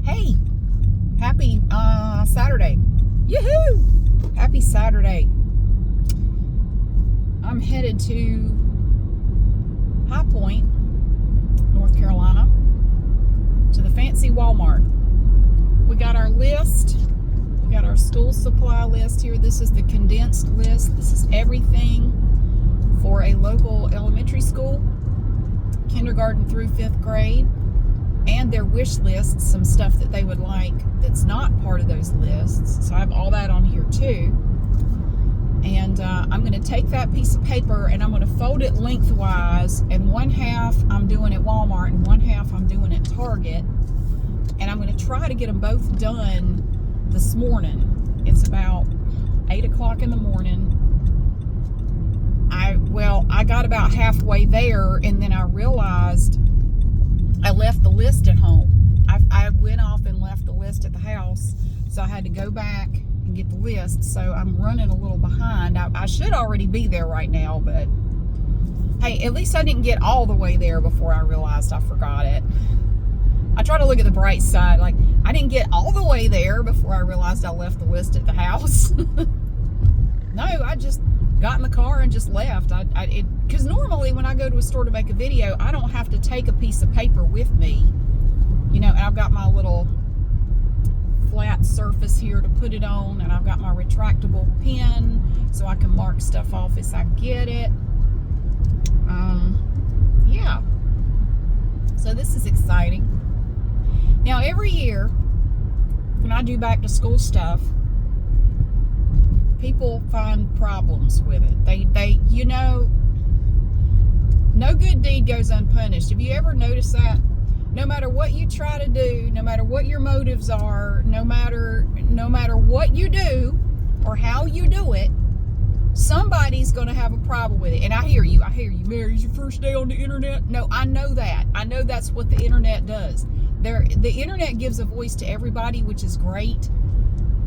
Hey, happy Saturday. Yoo-hoo! Happy Saturday. I'm headed to High Point, North Carolina, to the fancy Walmart. We got our list. We got our school supply list here. This is the condensed list. This is everything for a local elementary school, kindergarten through 5th grade, and their wish lists, some stuff that they would like that's not part of those lists. So I have all that on here too. And I'm going to take that piece of paper and I'm going to fold it lengthwise, and one half I'm doing at Walmart and one half I'm doing at Target. And I'm going to try to get them both done this morning. It's about 8 o'clock in the morning. I got about halfway there, and then I realized I left the list at home. I went off and left the list at the house, so I had to go back and get the list. So I'm running a little behind. I should already be there right now, but hey, at least I didn't get all the way there before I realized I forgot it. I try to look at the bright side. Like, I didn't get all the way there before I realized I left the list at the house. No, I just got in the car and just left. Because normally when I go to a store to make a video, I don't have to take a piece of paper with me. You know, and I've got my little flat surface here to put it on, and I've got my retractable pen so I can mark stuff off as I get it. Yeah. So this is exciting. Now, every year when I do back to school stuff, people find problems with it. They you know, no good deed goes unpunished. Have you ever noticed that? No matter what you try to do, no matter what your motives are, no matter what you do or how you do it, somebody's going to have a problem with it. And I hear you. Mary, it's your first day on the internet. No, I know that. I know that's what the internet does. The internet gives a voice to everybody, which is great.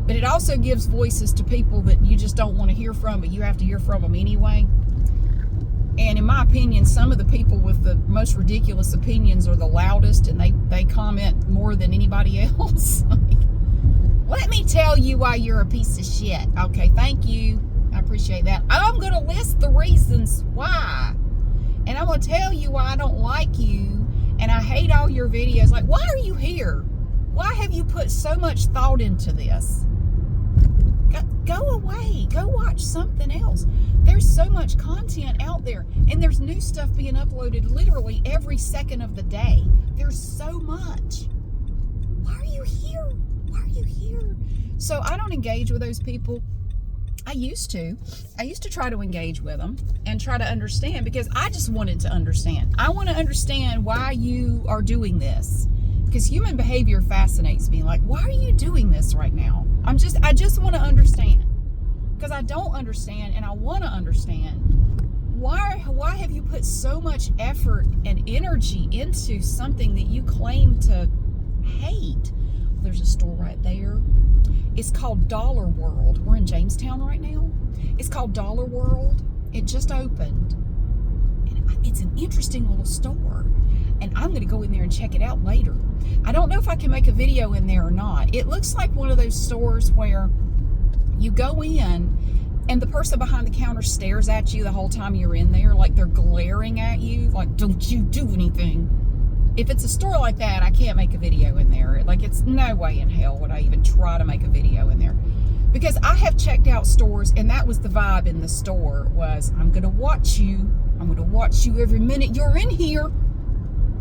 But it also gives voices to people that you just don't want to hear from, but you have to hear from them anyway. And in my opinion, some of the people with the most ridiculous opinions are the loudest, and they comment more than anybody else. Let me tell you why you're a piece of shit. Okay, thank you. I appreciate that. I'm going to list the reasons why. And I'm going to tell you why I don't like you, and I hate all your videos. Like, why are you here? Why have you put so much thought into this? Go away. Go watch something else. There's so much content out there, and there's new stuff being uploaded literally every second of the day. There's so much. Why are you here? Why are you here? So I don't engage with those people. I used to try to engage with them and try to understand, because I just wanted to understand. I want to understand why you are doing this, because human behavior fascinates me. Like, why are you doing this right now? I just want to understand, because I don't understand, and I want to understand. Why have you put so much effort and energy into something that you claim to hate? Well, there's a store right there. It's called Dollar World. We're in Jamestown right now. It's called Dollar World. It just opened. And it's an interesting little store. And I'm going to go in there and check it out later. I don't know if I can make a video in there or not. It looks like one of those stores where you go in and the person behind the counter stares at you the whole time you're in there, like they're glaring at you, like, don't you do anything. If it's a store like that, I can't make a video in there. Like, it's no way in hell would I even try to make a video in there. Because I have checked out stores, and that was the vibe in the store, was I'm going to watch you. I'm going to watch you every minute you're in here.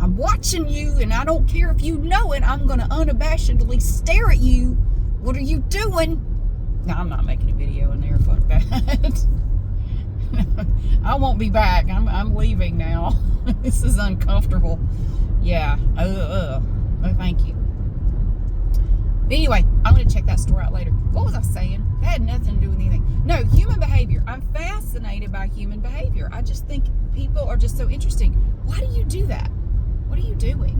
I'm watching you, and I don't care if you know it. I'm going to unabashedly stare at you. What are you doing? No, I'm not making a video in there. Fuck that. I won't be back. I'm leaving now. This is uncomfortable. Yeah. Oh, thank you. But anyway, I'm going to check that store out later. What was I saying? That had nothing to do with anything. No, human behavior. I'm fascinated by human behavior. I just think people are just so interesting. Why do you do that? What are you doing?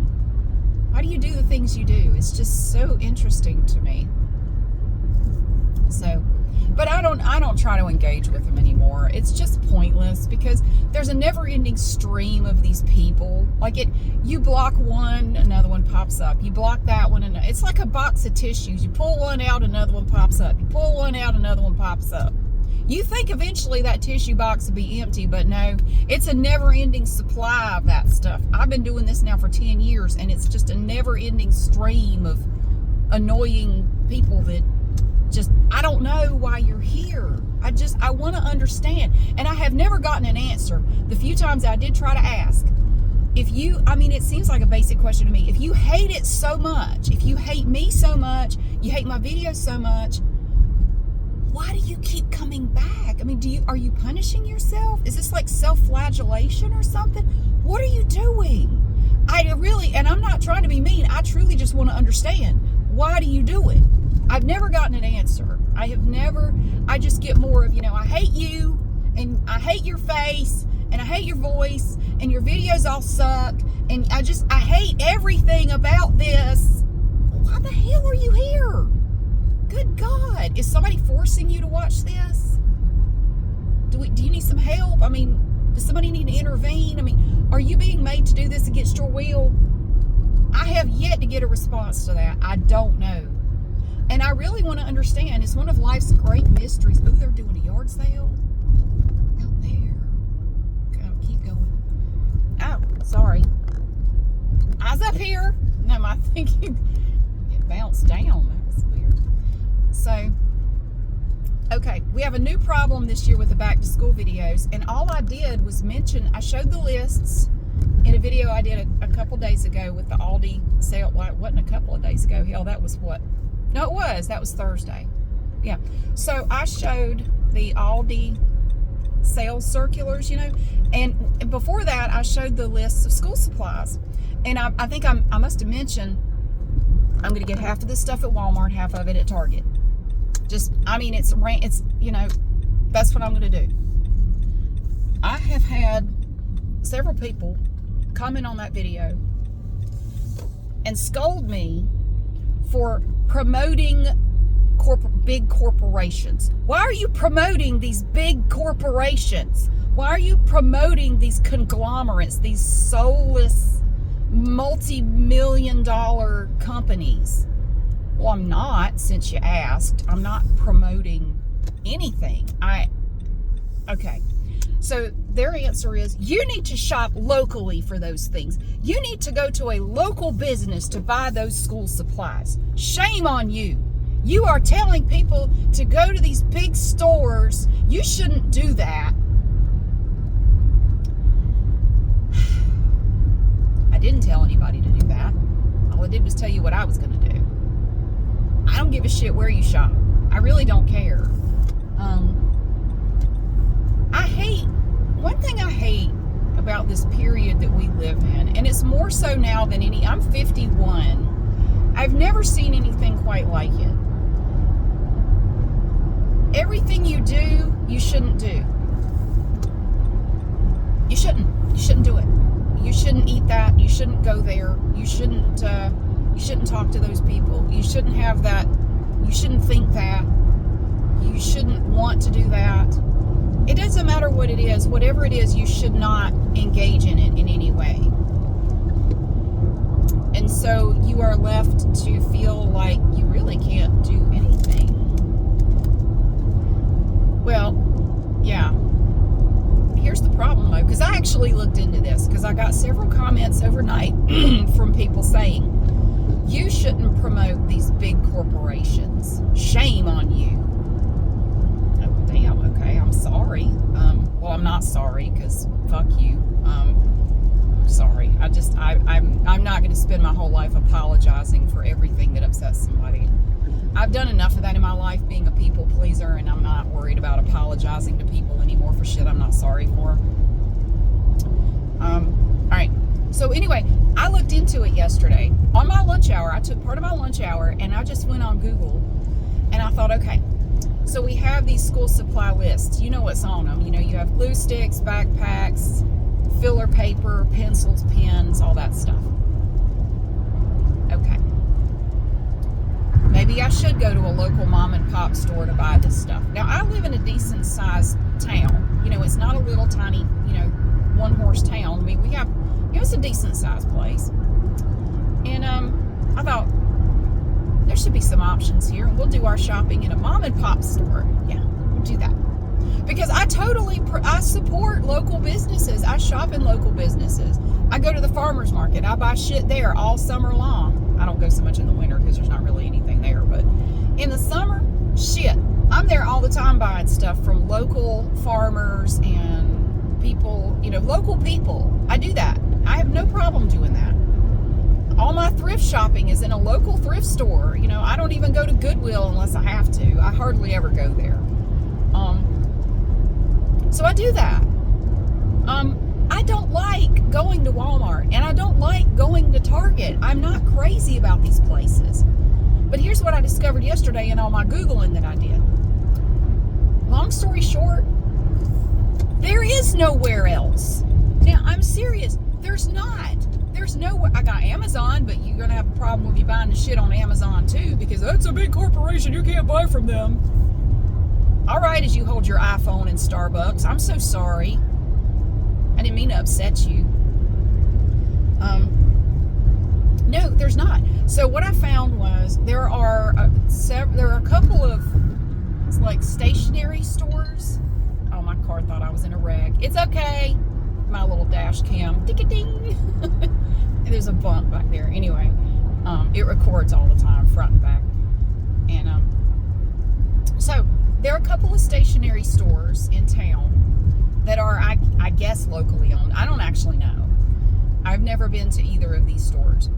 Why do you do the things you do? It's just so interesting to me. So But I don't try to engage with them anymore. It's just pointless because there's a never-ending stream of these people. Like you block one, another one pops up. You block that one, and it's like a box of tissues. You pull one out, another one pops up. You pull one out, another one pops up. You think eventually that tissue box will be empty, but no, it's a never-ending supply of that stuff. I've been doing this now for 10 years, and it's just a never-ending stream of annoying people that just, I don't know why you're here. I want to understand. And I have never gotten an answer. The few times I did try to ask, it seems like a basic question to me. If you hate it so much, if you hate me so much, you hate my videos so much, why do you keep coming back? I mean, are you punishing yourself? Is this like self-flagellation or something? What are you doing? And I'm not trying to be mean. I truly just want to understand. Why do you do it? I've never gotten an answer. I just get more of, I hate you, and I hate your face, and I hate your voice, and your videos all suck, and I hate everything about this. Why the hell are you here? Good God. Is somebody forcing you to watch this? Do you need some help? I mean, does somebody need to intervene? I mean, are you being made to do this against your will? I have yet to get a response to that. I don't know. And I really want to understand. It's one of life's great mysteries. Ooh, they're doing a yard sale out there. Okay, keep going. Oh, sorry. I was up here. No, my thinking it bounced down. That was weird. So, okay, we have a new problem this year with the back to school videos. And all I did was I showed the lists in a video I did a couple days ago with the Aldi sale. Well, it wasn't a couple of days ago. Hell, that was what? No, it was. That was Thursday. Yeah. So I showed the Aldi sales circulars, and before that I showed the lists of school supplies. And I think I must have mentioned I'm going to get half of this stuff at Walmart, half of it at Target. It's that's what I'm going to do. I have had several people comment on that video and scold me for promoting big corporations. Why are you promoting these big corporations? Why are you promoting these conglomerates, these soulless, multi-million-dollar companies? Well, I'm not, since you asked. I'm not promoting anything. Okay. So their answer is, you need to shop locally for those things. You need to go to a local business to buy those school supplies. Shame on you. You are telling people to go to these big stores. You shouldn't do that. I didn't tell anybody to do that. All I did was tell you what I was going to do. I don't give a shit where you shop. I really don't care. One thing I hate about this period that we live in, and it's more so now than I'm 51. I've never seen anything quite like it. Everything you do, you shouldn't do. You shouldn't do it. You shouldn't eat that. You shouldn't go there. You shouldn't talk to those people. You shouldn't have that. You shouldn't think that. You shouldn't want to do that. It doesn't matter what it is. Whatever it is, you should not engage in it in any way. And so you are left to feel like you really can't do anything. Well, yeah. Here's the problem, though, because I actually looked into this, because I got several comments overnight from people saying, you shouldn't promote these big corporations. Shame on you. Oh, damn, okay, I'm sorry. Well, I'm not sorry, because fuck you. Sorry. I'm not going to spend my whole life apologizing for everything that upsets somebody. I've done enough of that in my life, being a people pleaser, and I'm not worried about apologizing to people anymore for shit I'm not sorry for. All right. So anyway, I looked into it yesterday on my lunch hour. I took part of my lunch hour and I just went on Google and I thought, okay, so we have these school supply lists. You know what's on them. You have glue sticks, backpacks, filler paper, pencils, pens, all that stuff. Okay. Maybe maybe I should go to a local mom and pop store to buy this stuff. Now, I live in a decent sized town. You know, it's not a little tiny, you know, one horse town. I mean, we have, you know, it's a decent sized place. And I thought there should be some options here. We'll do our shopping in a mom and pop store. Yeah, we'll do that. Because I support local businesses. I shop in local businesses. I go to the farmer's market. I buy shit there all summer long. I don't go so much in the winter because there's not really anything there. But in the summer, shit, I'm there all the time buying stuff from local farmers and people, you know, local people. I do that. I have no problem doing that. All my thrift shopping is in a local thrift store. You know, I don't even go to Goodwill unless I have to. I hardly ever go there. So I do that. I don't like going to Walmart, and I don't like going to Target. I'm not crazy about these places. But here's what I discovered yesterday in all my Googling that I did. Long story short, there is nowhere else. Now, I'm serious. There's not. There's nowhere. I got Amazon, but you're going to have a problem with me buying the shit on Amazon too, because that's a big corporation. You can't buy from them. All right, as you hold your iPhone in Starbucks. I'm so sorry. I didn't mean to upset you. No, there's not. So what I found was there are a couple of like stationery stores. Oh, my car thought I was in a wreck. It's okay. My little dash cam. Ding-a-ding. There's a bump back there. Anyway, it records all the time, front and back. And so there are a couple of stationery stores in town that are, I guess, locally owned. I don't actually know. I've never been to either of these stores.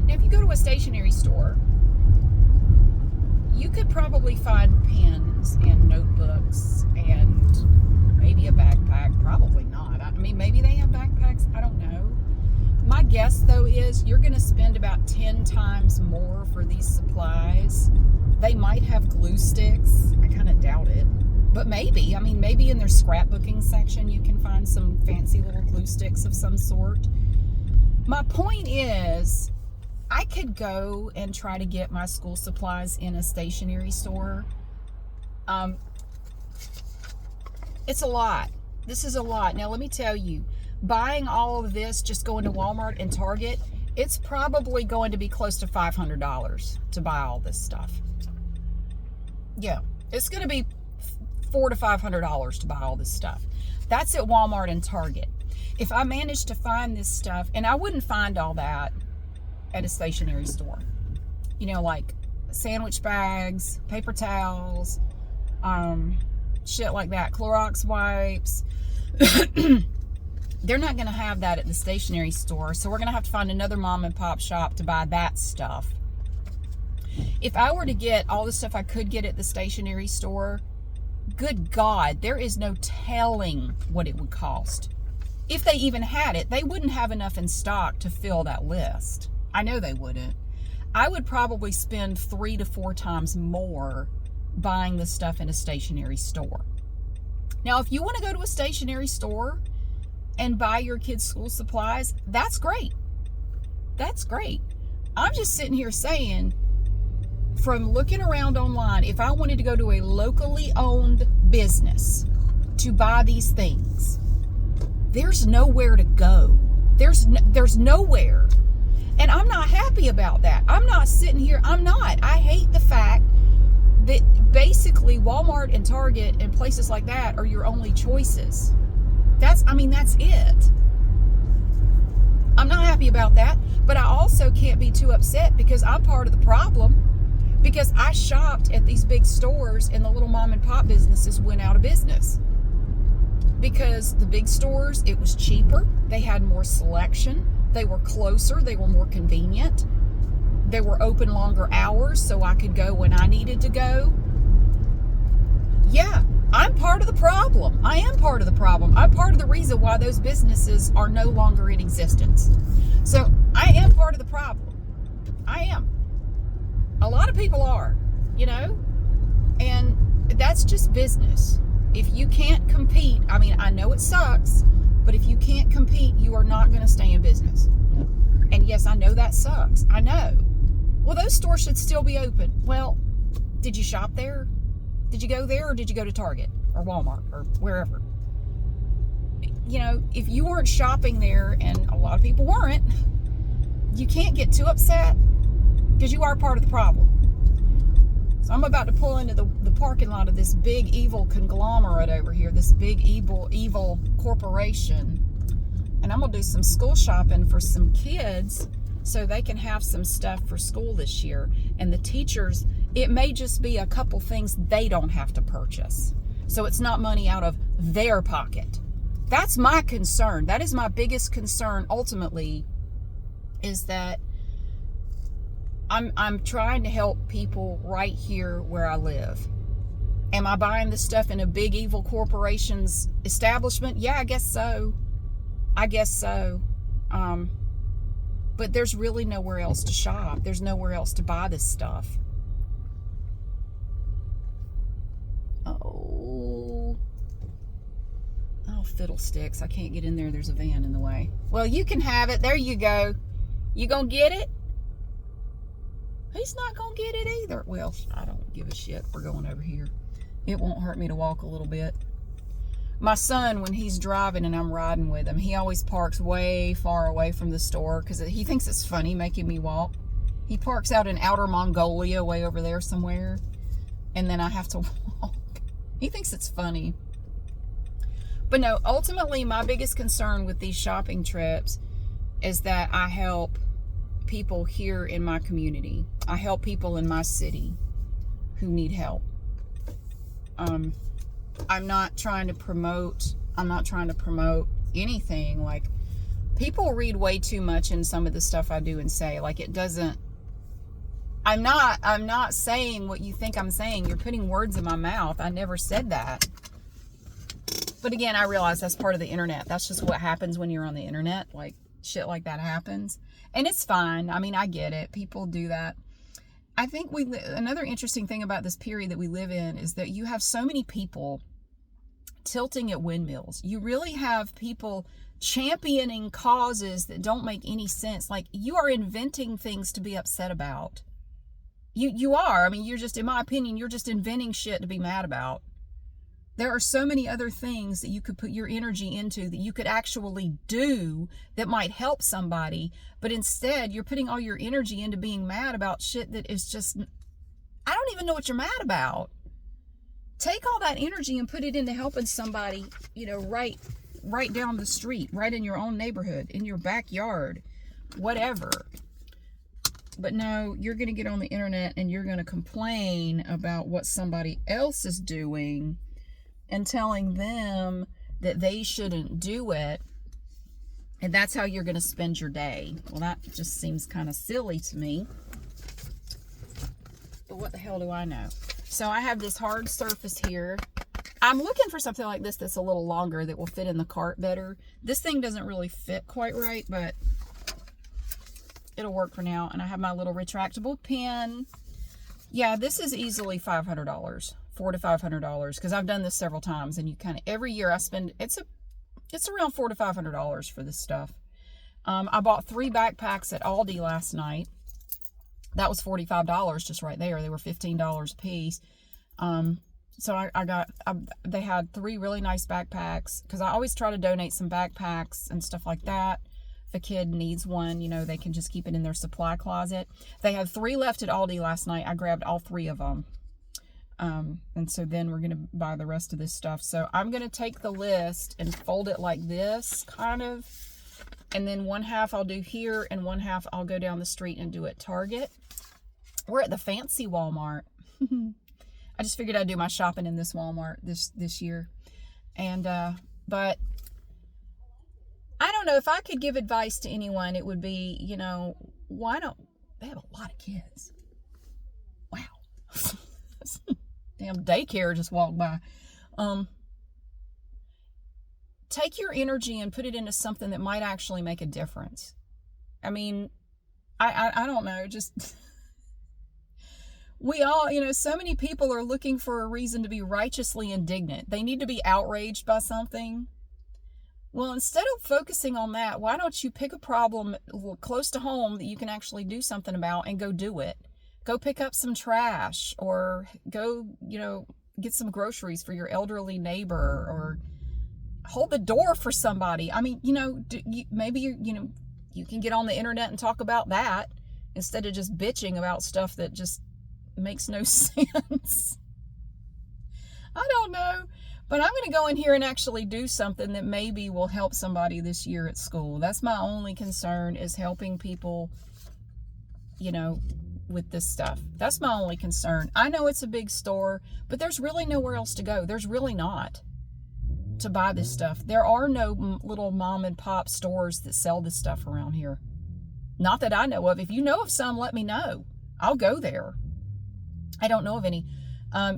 Now, if you go to a stationery store, you could probably find pens and notebooks and maybe a backpack. Probably not. I mean, maybe they have backpacks. I don't know. My guess, though, is you're going to spend about 10 times more for these supplies. They might have glue sticks. I kind of doubt it. But maybe. I mean, maybe in their scrapbooking section you can find some fancy little glue sticks of some sort. My point is, I could go and try to get my school supplies in a stationery store. It's a lot. This is a lot. Now, let me tell you, buying all of this, just going to Walmart and Target, it's probably going to be close to $500 to buy all this stuff. Yeah, it's going to be $400 to $500 to buy all this stuff. That's at Walmart and Target. If I managed to find this stuff, and I wouldn't find all that at a stationery store, you know, like sandwich bags, paper towels, shit like that, Clorox wipes. They're not going to have that at the stationery store, so we're going to have to find another mom and pop shop to buy that stuff. If I were to get all the stuff I could get at the stationery store, good God, there is no telling what it would cost. If they even had it, they wouldn't have enough in stock to fill that list. I know they wouldn't. I would probably spend 3 to 4 times more buying the stuff in a stationery store. Now, if you want to go to a stationery store and buy your kids' school supplies, that's great. That's great. I'm just sitting here saying, from looking around online, if I wanted to go to a locally owned business to buy these things, there's nowhere to go. There's nowhere. And I'm not happy about that. I'm not sitting here. I'm not. I hate the fact that basically Walmart and Target and places like that are your only choices. That's it. I'm not happy about that, but I also can't be too upset because I'm part of the problem, because I shopped at these big stores and the little mom and pop businesses went out of business. Because the big stores, it was cheaper, they had more selection, they were closer, they were more convenient, they were open longer hours so I could go when I needed to go. Yeah, I'm part of the problem. I am part of the problem. I'm part of the reason why those businesses are no longer in existence. So I am part of the problem. I am. A lot of people are, you know, and that's just business. If you can't compete, I mean, I know it sucks, but if you can't compete, you are not going to stay in business. And yes, I know that sucks. I know. Well, those stores should still be open. Well, did you shop there? Did you go there, or did you go to Target or Walmart or wherever? You know, if you weren't shopping there, and a lot of people weren't, you can't get too upset because you are part of the problem. So I'm about to pull into the parking lot of this big evil conglomerate over here, this big evil corporation. And I'm going to do some school shopping for some kids so they can have some stuff for school this year. And the teachers, it may just be a couple things they don't have to purchase. So it's not money out of their pocket. That's my concern. That is my biggest concern ultimately, is that I'm trying to help people right here where I live. Am I buying this stuff in a big evil corporation's establishment? Yeah, I guess so. But there's really nowhere else to shop. There's nowhere else to buy this stuff. Oh, fiddlesticks. I can't get in there. There's a van in the way. Well, you can have it. There you go. You gonna get it? He's not gonna get it either. Well, I don't give a shit. We're going over here. It won't hurt me to walk a little bit. My son, when he's driving and I'm riding with him, he always parks way far away from the store because he thinks it's funny making me walk. He parks out in outer Mongolia, way over there somewhere, and then I have to walk. He thinks it's funny. But no, ultimately, my biggest concern with these shopping trips is that I help people here in my community. I help people in my city who need help. I'm not trying to promote anything. Like, people read way too much in some of the stuff I do and say. Like, it doesn't, I'm not saying what you think I'm saying. You're putting words in my mouth. I never said that. But again, I realize that's part of the internet. That's just what happens when you're on the internet. Like, shit like that happens. And it's fine. I mean, I get it. People do that. I think another interesting thing about this period that we live in is that you have so many people tilting at windmills. You really have people championing causes that don't make any sense. Like, you are inventing things to be upset about. You are. I mean, you're just, in my opinion, you're just inventing shit to be mad about. There are so many other things that you could put your energy into that you could actually do that might help somebody, but instead you're putting all your energy into being mad about shit that is just, I don't even know what you're mad about. Take all that energy and put it into helping somebody, you know, right down the street, right in your own neighborhood, in your backyard, whatever. But no, you're going to get on the internet and you're going to complain about what somebody else is doing and telling them that they shouldn't do it. And that's how you're going to spend your day. Well, that just seems kind of silly to me. But what the hell do I know? So I have this hard surface here. I'm looking for something like this that's a little longer that will fit in the cart better. This thing doesn't really fit quite right, but it'll work for now. And I have my little retractable pen. Yeah, this is easily $500, $400 to $500, because I've done this several times, and you kind of, every year I spend, it's around $400 to $500 for this stuff. I bought 3 backpacks at Aldi last night. That was $45 just right there. They were $15 a piece. So they had 3 really nice backpacks, because I always try to donate some backpacks and stuff like that. If a kid needs one, you know, they can just keep it in their supply closet. They had 3 left at Aldi last night. I grabbed all 3 of them. And so then we're going to buy the rest of this stuff. So I'm going to take the list and fold it like this, kind of. And then 1/2 I'll do here, and 1/2 I'll go down the street and do at Target. We're at the fancy Walmart. I just figured I'd do my shopping in this Walmart this year. And, but I don't know, if I could give advice to anyone, it would be, you know, they have a lot of kids. Wow. Damn daycare just walked by. Take your energy and put it into something that might actually make a difference. I mean, I don't know, just, we all, you know, so many people are looking for a reason to be righteously indignant. They need to be outraged by something. Well, instead of focusing on that, why don't you pick a problem close to home that you can actually do something about and go do it? Go pick up some trash, or go, get some groceries for your elderly neighbor, or hold the door for somebody. I mean, maybe you can get on the internet and talk about that instead of just bitching about stuff that just makes no sense. I don't know. But I'm going to go in here and actually do something that maybe will help somebody this year at school. That's my only concern, is helping people, with this stuff. That's my only concern. I know it's a big store, but there's really nowhere else to go. There's really not, to buy this stuff. There are no little mom and pop stores that sell this stuff around here. Not that I know of. If you know of some, let me know. I'll go there. I don't know of any.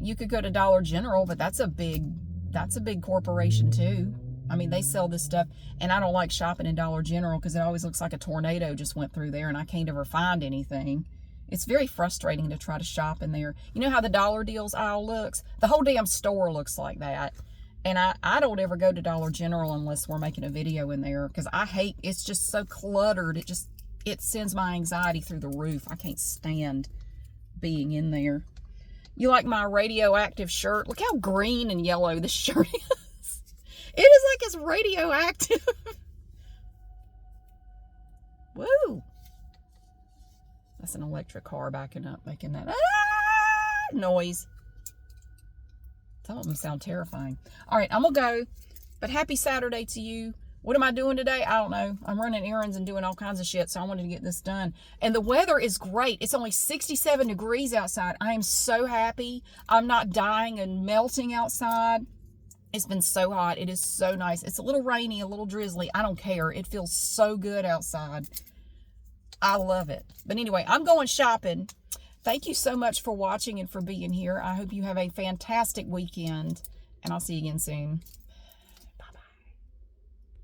You could go to Dollar General, but that's a big corporation too. I mean, they sell this stuff, and I don't like shopping in Dollar General because it always looks like a tornado just went through there and I can't ever find anything. It's very frustrating to try to shop in there. You know how the dollar deals aisle looks? The whole damn store looks like that. And I don't ever go to Dollar General unless we're making a video in there, because it's just so cluttered. It sends my anxiety through the roof. I can't stand being in there. You like my radioactive shirt? Look how green and yellow this shirt is. It is like it's radioactive. Woo! That's an electric car backing up, making that noise. Some of them sound terrifying. All right, I'm going to go. But happy Saturday to you. What am I doing today? I don't know. I'm running errands and doing all kinds of shit, so I wanted to get this done. And the weather is great. It's only 67 degrees outside. I am so happy. I'm not dying and melting outside. It's been so hot. It is so nice. It's a little rainy, a little drizzly. I don't care. It feels so good outside. I love it. But anyway, I'm going shopping. Thank you so much for watching and for being here. I hope you have a fantastic weekend, and I'll see you again soon.